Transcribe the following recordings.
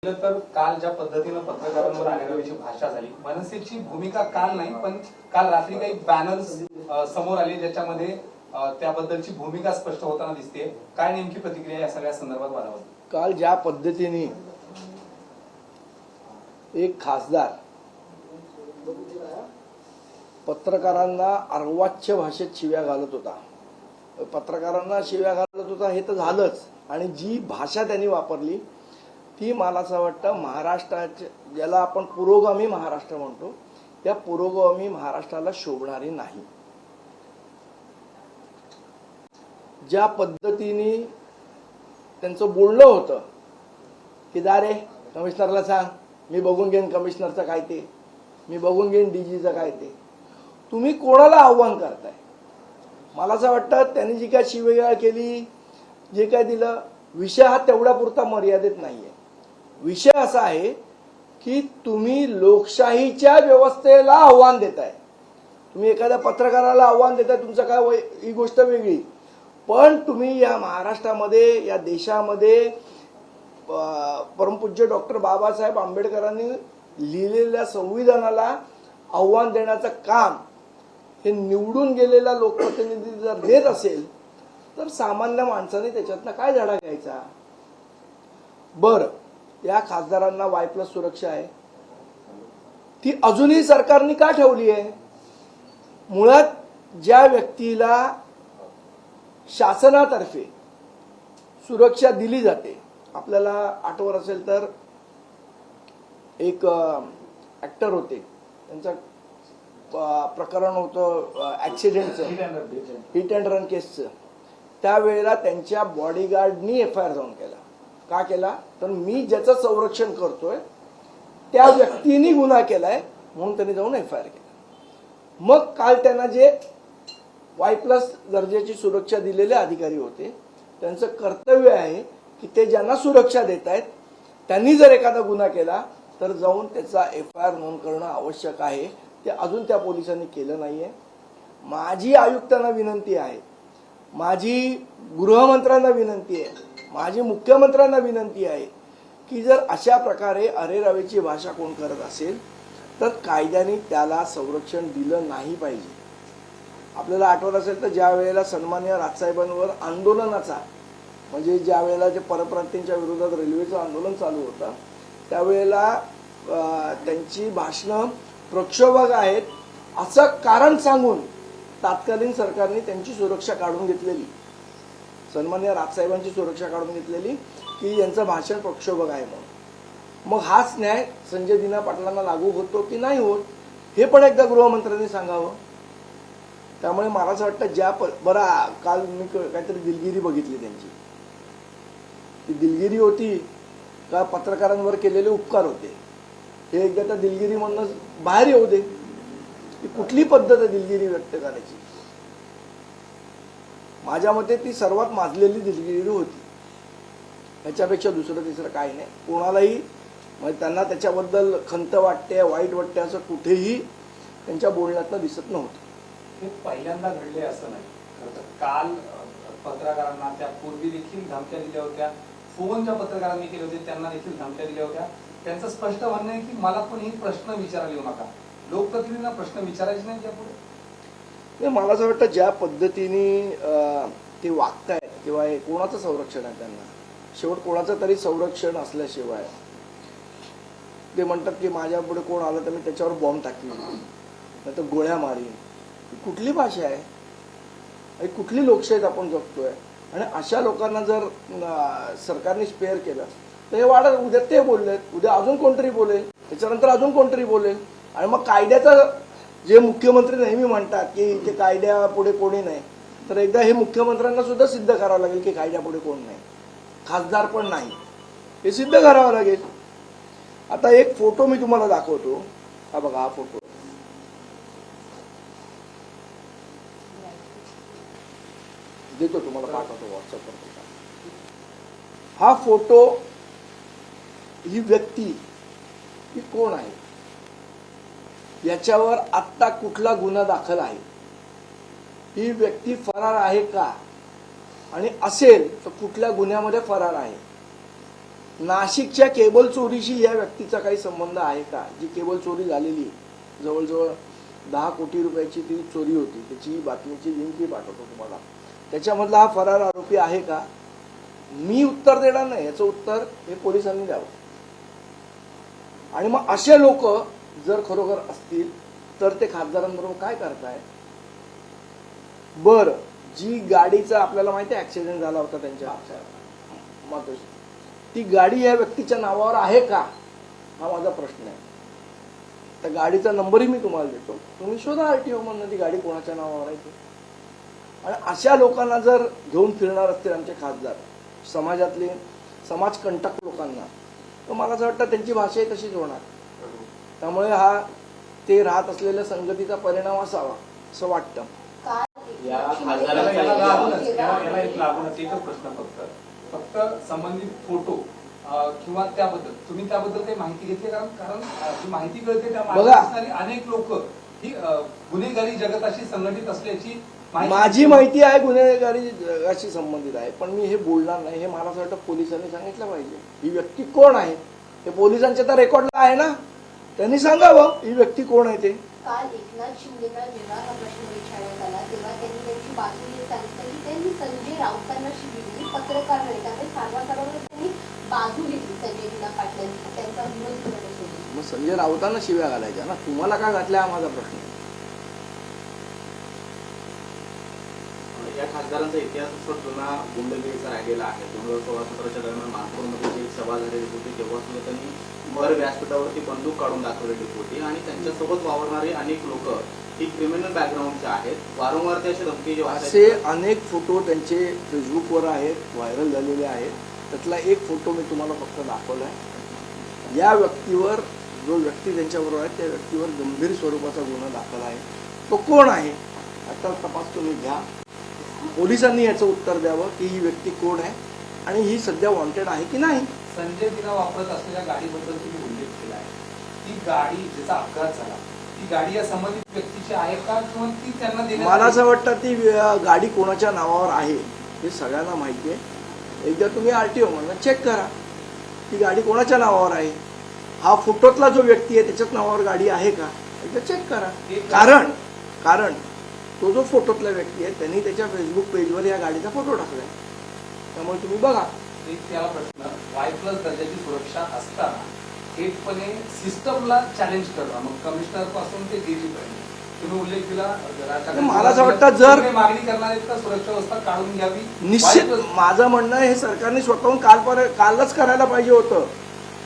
तर काल ज्या पद्धतीनं पत्रकारांवर अरेरावीची भाषा झाली, मनसेची भूमिका काल नाही पण काल रात्री काही बॅनर्स समोर आले ज्याच्यामध्ये त्याबद्दलची भूमिका स्पष्ट होताना दिसते. काय नेमकी प्रतिक्रिया या सगळ्या संदर्भात वाढवत? काल ज्या पद्धतीने एक खासदार पत्रकारांना अर्वाच्य भाषेत शिव्या घालत होता, पत्रकारांना शिव्या घालत होता हे तर झालंच, आणि जी भाषा त्यांनी वापरली ती मला असं वाटतं महाराष्ट्राच्या, ज्याला आपण पुरोगामी महाराष्ट्र म्हणतो, त्या पुरोगामी महाराष्ट्राला शोभणारी नाही. ज्या पद्धतीने त्यांचं बोलणं होतं की जा रे कमिशनरला सांग, मी बघून घेईन कमिशनरचं काय ते, मी बघून घेईन डीजीचं काय ते, तुम्ही कोणाला आव्हान करताय? मला असं वाटतं त्यांनी जी काय शिवीगाळ केली, जे काय दिलं, विषय हा तेवढा पुरता मर्यादित नाहीये. विषय असा आहे की तुम्ही लोकशाहीच्या व्यवस्थेला आव्हान देताय. तुम्ही एखाद्या पत्रकाराला आव्हान देताय, तुमचं काय ही गोष्ट वेगळी, पण तुम्ही या महाराष्ट्रामध्ये, या देशामध्ये परमपूज्य डॉक्टर बाबासाहेब आंबेडकरांनी लिहिलेल्या संविधानाला आव्हान देण्याचं काम हे निवडून गेलेला लोकप्रतिनिधी जर देत असेल तर सामान्य माणसाने त्याच्यातनं काय धडा घ्यायचा? बरं, या खासदारांना Y+ सुरक्षा आहे, ती अजूनही सरकारने का ठेवली आहे? मुळात ज्या व्यक्तीला शासनातर्फे सुरक्षा दिली जाते, आपल्याला आठवत असेल तर एक ऍक्टर होते, त्यांचं प्रकरण होतं ऍक्सिडेंटचं, हिट अँड रन केसचं. त्यावेळेला त्यांच्या बॉडीगार्डनी FIR जाऊन केला. का केला? तर मी ज्याचं संरक्षण करतोय त्या व्यक्तीने गुन्हा केलाय म्हणून त्यांनी जाऊन FIR केला. मग काल त्यांना जे Y+ दर्जाची सुरक्षा दिलेले अधिकारी होते, त्यांचं कर्तव्य आहे की ते ज्यांना सुरक्षा देत आहेत त्यांनी जर एखादा गुन्हा केला तर जाऊन त्याचा FIR नोंद करणं आवश्यक आहे. ते अजून त्या पोलिसांनी केलं नाहीये. माझी आयुक्तांना विनंती आहे, माझी गृहमंत्र्यांना विनंती आहे, माझी मुख्यमंत्र्यांना विनंती आहे की जर अशा प्रकारे अरेरावीची भाषा कोण करत असेल तर कायद्याने त्याला संरक्षण दिलं नाही पाहिजे. आपल्याला आठवत असेल तर ज्या वेळेला सन्माननीय राजसाहेबांवर आंदोलनाचा, म्हणजे ज्या वेळेला जे परप्रांतीयांच्या विरोधात रेल्वेचं आंदोलन चालू होतं त्यावेळेला त्यांची भाषणं प्रक्षोभक आहेत असं कारण सांगून तात्कालीन सरकारने त्यांची सुरक्षा काढून घेतलेली, सन्माननीय राजसाहेबांची सुरक्षा काढून घेतलेली की यांचं भाषण प्रक्षोभक आहे म्हणून. मग हाच न्याय संजय दिना पाटलांना लागू होतो की नाही होत हे पण एकदा गृहमंत्र्यांनी सांगावं. त्यामुळे मला असं वाटतं बरं, काल मी काहीतरी दिलगिरी बघितली त्यांची, ती दिलगिरी होती का पत्रकारांवर केलेले उपकार होते, हे एकदा त्या दिलगिरी म्हणून बाहेर येऊ दे. ती कुठली पद्धत आहे दिलगिरी व्यक्त करायची? माझ्या मते ती सर्वात माजलेली दिलगिरी होती. याच्यापेक्षा दुसरं तिसरं काही नाही. कोणालाही म्हणजे त्यांना त्याच्याबद्दल खंत वाटते, वाईट वाटते असं कुठेही त्यांच्या बोलण्यातनं दिसत नव्हतं. हे पहिल्यांदा घडले असं नाही. खरं तर काल पत्रकारांना त्यापूर्वी देखील धमक्या दिल्या होत्या, फोन ज्या पत्रकारांनी केले होते त्यांना देखील धमक्या दिल्या होत्या. त्यांचं स्पष्ट म्हणणं आहे की मला कोणीही प्रश्न विचारायला येऊ नका, लोकप्रतिनिधींना प्रश्न विचारायचे नाही यापुढे. मला असं वाटतं ज्या पद्धतीने ते वागतायत किंवा कोणाचं संरक्षण आहे त्यांना, शेवट कोणाचं तरी संरक्षण असल्याशिवाय ते म्हणतात की माझ्या पुढे कोण आलं तर मी त्याच्यावर बॉम्ब टाकीन, नाही तर गोळ्या मारीन. कुठली भाषा आहे? कुठली लोकशाहीत आपण जगतोय? आणि अशा लोकांना जर सरकारने स्पेअर केलं तर हे वाढत, उद्या ते बोललेत, उद्या अजून कोणतरी बोलेल, त्याच्यानंतर अजून कोणतरी बोलेल, आणि मग कायद्याचं जे मुख्यमंत्री नेहमी म्हणतात की ते कायद्यापुढे कोणी नाही, तर एकदा हे मुख्यमंत्र्यांना सुद्धा सिद्ध करावं लागेल की कायद्यापुढे कोण नाही, खासदार पण नाही, हे सिद्ध करावं लागेल. आता एक फोटो मी तुम्हाला दाखवतो. हा बघा, हा फोटो देतो तुम्हाला, पाठवतो व्हॉट्सअपवर. हा फोटो, ही व्यक्ती ही कोण आहे, याच्यावर आत्ता कुठला गुन्हा दाखल आहे, ही व्यक्ती फरार आहे का, आणि असेल तर कुठल्या गुन्ह्यामध्ये फरार आहे, नाशिकच्या केबल चोरीशी या व्यक्तीचा काही संबंध आहे का? जी केबल चोरी झालेली जवळजवळ 10 कोटी रुपयाची ती चोरी होती, त्याची बातमीची लिंकही पाठवतो तुम्हाला. त्याच्यामधला हा फरार आरोपी आहे का? मी उत्तर देणार नाही, याचं उत्तर हे पोलिसांनी द्यावं. आणि मग असे लोक जर खरोखर असतील तर ते खासदारांबरोबर काय करताय? बर, जी गाडीचा आपल्याला माहिती आहे ऍक्सिडेंट झाला होता त्यांच्या मातोश्री, ती गाडी या व्यक्तीच्या नावावर आहे का, हा माझा प्रश्न आहे. त्या गाडीचा नंबरही मी तुम्हाला देतो, तुम्ही शोधा आरटीओ मधून ती गाडी कोणाच्या नावावर आहे ते. आणि अशा लोकांना जर घेऊन फिरणार असतील आमचे खासदार, समाजातले समाजकंटक लोकांना, तर मला असं वाटतं त्यांची भाषाही तशीच होणार. त्यामुळे हा ते राहत असलेल्या संगतीचा परिणाम असावा असं वाटतं. याला एक लागूनच एकच प्रश्न फक्त संबंधित फोटो किंवा त्याबद्दल तुम्ही त्याबद्दल काही माहिती घेतली? कारण जी माहिती कळते त्या माहिती अनेक लोक ही गुन्हेगारी जगताशी संघटित असल्याची माझी माहिती आहे, गुन्हेगारी जगाशी संबंधित आहे, पण मी हे बोलणार नाही. हे मला असं वाटतं पोलिसांनी सांगितलं पाहिजे. ही व्यक्ती कोण आहे हे पोलिसांच्या तर रेकॉर्डला आहे ना, त्यांनी सांगावं ही व्यक्ती कोण आहे ते. काल एकनाथ शिंदेला जेव्हा हा प्रश्न विचारण्यात आला तेव्हा त्यांनी त्यांची बाजू सांगितलं की त्यांनी संजय राऊतांना शिबिरली, पत्रकार नाही, त्यामुळे सारवासारवर त्यांनी बाजू घेतली संजय दिना पाटलांची, त्यांचा विरोध करण्यासाठी. मग संजय राऊतांना शिव्या घालायच्या ना, तुम्हाला का घातल्या हा माझा प्रश्न आहे. या खासदारांचा इतिहास जुना गुंडगिरीचा राहिलेला आहे. 2016-17च्या दरम्यान नागपूरमध्ये जी सभा झालेली होती तेव्हा सुद्धा त्यांनी भर व्यासपीठावरती बंदूक काढून दाखवलेली होती आणि त्यांच्यासोबत वावरणारे अनेक लोक ही क्रिमिनल बॅकग्राऊंडचे आहेत. वारंवार ते असे धमकी असे अनेक फोटो त्यांचे फेसबुकवर आहेत, व्हायरल झालेले आहेत. त्यातला एक फोटो मी तुम्हाला फक्त दाखवलाय. या व्यक्तीवर, जो व्यक्ती त्यांच्याबरोबर आहे त्या व्यक्तीवर गंभीर स्वरूपाचा गुन्हा दाखल आहे. तो कोण आहे आता तपास तुम्ही घ्या. पोलिसांनी याचं उत्तर द्यावं की ही व्यक्ती कोण आहे आणि ही सध्या वॉन्टेड आहे की नाही. संजय दिना वापरत असलेल्या गाडीबद्दल तुम्ही उल्लेख केला आहे. ती गाडी ज्याचा अपघात झाला ती गाडी या संबंधित व्यक्तीची आहे का किंवा ती त्यांना देण्यात? मला असं वाटतं ती गाडी कोणाच्या नावावर आहे हे सगळ्यांना माहिती आहे. एकदा तुम्ही आरटीओ म्हणून चेक करा ती गाडी कोणाच्या नावावर आहे. हा फोटोतला जो व्यक्ती आहे त्याच्याच नावावर गाडी आहे का एकदा चेक करा. कारण तो जो फोटोतला व्यक्ती आहे त्यांनी त्याच्या फेसबुक पेजवर या गाडीचा फोटो टाकलाय. त्यामुळे तुम्ही बघा. एक त्याला प्रश्न, Y+ दर्जाची सुरक्षा असताना थेटपणे सिस्टमला चॅलेंज करणं, मग कमिशनर पासून ते डीजी पर्यंत तुम्ही उल्लेख केला. मला असं वाटतं जर मागणी करणार आहेत तर सुरक्षा व्यवस्था काढून घ्यावी. निश्चित माझं म्हणणं हे सरकारने स्वतःहून कालच करायला पाहिजे होतं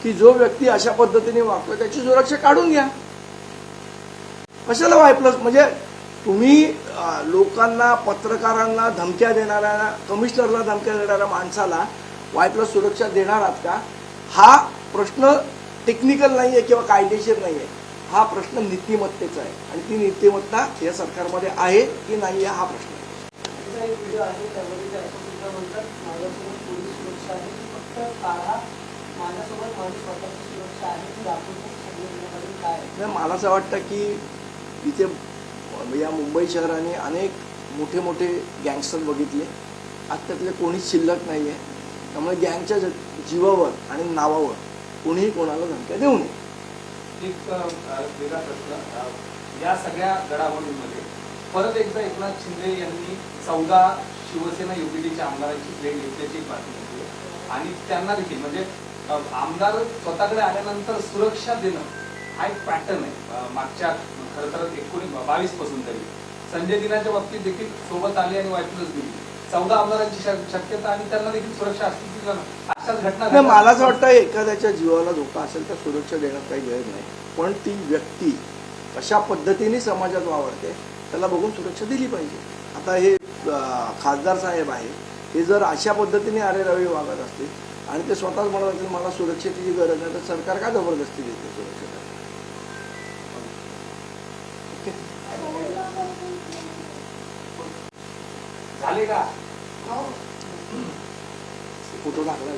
की जो व्यक्ती अशा पद्धतीने वागतोय त्याची सुरक्षा काढून घ्या. कशाला Y+ म्हणजे तुम्ही लोकांना, पत्रकारांना धमक्या देणाऱ्या, कमिशनरला धमक्या देणाऱ्या माणसाला Y+ सुरक्षा देणार आहात का? हा प्रश्न टेक्निकल नाहीये किंवा कायदेशीर नाहीये. हा प्रश्न नीतिमत्तेचा आहे आणि ती नीतिमत्ता या सरकारमध्ये आहे की नाही हा प्रश्न आहे. मला असं वाटतं की इथे या मुंबई शहराने अनेक मोठे मोठे गँगस्टर बघितले. आज त्यातले कोणीच शिल्लक नाही आहे. त्यामुळे गँगच्या जीवावर आणि नावावर कोणीही कोणाला धमक्या देऊ नये. एक वेगळा प्रश्न, या सगळ्या घडामोडींमध्ये परत एकदा एकनाथ शिंदे यांनी 14 शिवसेना युपीटीच्या आमदारांची भेट घेतल्याची बातमी होती आणि त्यांना देखील म्हणजे आमदार स्वतःकडे आल्यानंतर सुरक्षा देणं हा एक पॅटर्न आहे. मागच्या खरं तर 1922 पासून तरी संजय दिनाच्या बाबतीत देखील सोबत आले आणि Y+ दिली. 14 आमदारांची शक्यता आणि त्यांना देखील सुरक्षा असते. अशाच घटना मला असं वाटतं एखाद्याच्या जीवाला धोका असेल तर सुरक्षा देण्यात काही गरज नाही. पण ती व्यक्ती कशा पद्धतीने समाजात वावरते त्याला बघून सुरक्षा दिली पाहिजे. आता हे खासदार साहेब आहे, हे जर अशा पद्धतीने आरेरावी वागत असतील आणि ते स्वतःच म्हणत असतील मला सुरक्षेची गरज नाही तर सरकार का जबरदस्ती देते सुरक्षेसाठी? झाले का? फोटो टाकला